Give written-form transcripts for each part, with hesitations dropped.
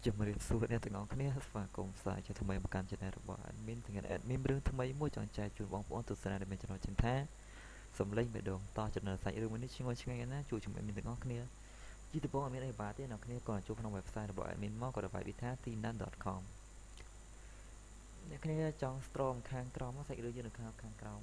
ជំរាបសួរអ្នកទាំងអស់គ្នាស្វាគមន៍ផ្សាយជាថ្មីមកកាន់ Channel របស់ Admin ទាំង Admin រឿងថ្មីមួយចង់ចែកជូនបងប្អូនទស្សនាដែលមានចំណុចចិត្តថាសំឡេងបេះដូងតចំណើសាច់រឿងមួយនេះឆ្ងល់ឆ្ងាញ់ណាជួយជំរុញ Admin ទាំងអស់គ្នាជាដំបូងអត់មានអីបាទេអ្នកគ្នាក៏ចូលក្នុង website របស់ Admin មកក៏ដើម្បីវិធី tinan.com អ្នកគ្នាចង់ stream ខាងក្រោមសាច់រឿងយើងនៅខាងក្រោម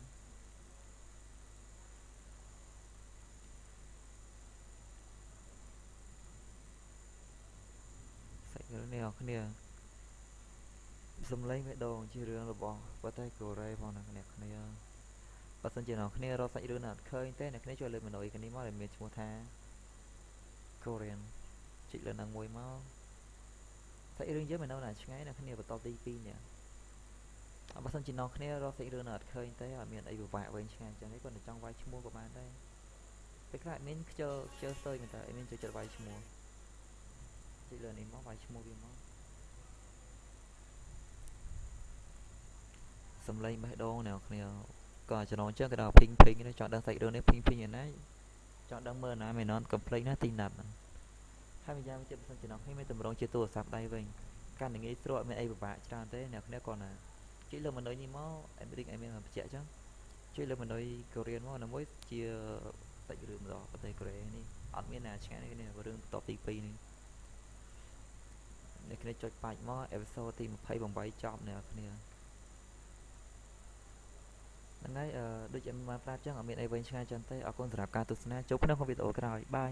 សាច់រឿងនេះអ្នកគ្នាសំឡេងបេះដូងជារឿងរបស់ប្រទេសកូរ៉េផងណាអ្នកគ្នាបើសិនជាអ្នកគ្នារកសាច់រឿងណាអត់ឃើញទេអ្នកគ្នាជួយលើកម៉ឺនុយគ្នាមកដែលមានឈ្មោះថា Korean ចុចលើនឹងមួយមកសាច់រឿងយើងមិននៅណាឆ្ងាយអ្នកគ្នាបន្តទី2នេះបើសិនជាអ្នកគ្នារកសាច់រឿងណាអត់ឃើញទេអត់មានអីពិបាកវិញឆ្ងាយចឹងនេះគាត់តែចង់វាយឈ្មោះក៏បានដែរពេលខ្លះមានខ្ជិលស្ទើរមែនតើមានចូលចិត្តវាយឈ្មោះចុចលើនេះមកវាយឈ្មោះវាមកសំឡេងបេះដូងអ្នកគ្នាក៏ចំណងចឹងក៏ដល់ភីងនេះចង់ដឹងសាច់រឿងនេះភីងឯណាចង់ដឹងមើលណាមែនអត់កំ plei ណាទីណាត់ហ្នឹងហើយម្យ៉ាងទៀតបើសិនជាអ្នកគ្នាមានតម្រងជាទូរស័ព្ទដៃវិញកាន់តែងាយស្រួលអត់មានអីពិបាកច្រើនទេអ្នកគ្នាគាត់ណាចុចលើម៉ឺនុយនេះមកអេមេរិកអេមានបញ្ជាក់ចឹងចុចលើម៉ឺនុយកូរ៉េមកណាមួយជាសាច់រឿងរបស់ប្រទេសកូរ៉េនេះអត់មានណាឆ្ងាយនេះរឿងបន្តទី2នេះអ្នកគ្នាចុចបាច់មកអេពីសូតទី28ចប់អ្នកគ្នាហ្នឹងហើយដូចខ្ញុំបានប្រាប់ចឹងអត់មានអីវិញឆ្ងាយចឹងទេអរគុណសម្រាប់ការទស្សនាជួបគ្នាក្នុងវីដេអូក្រោយបាយ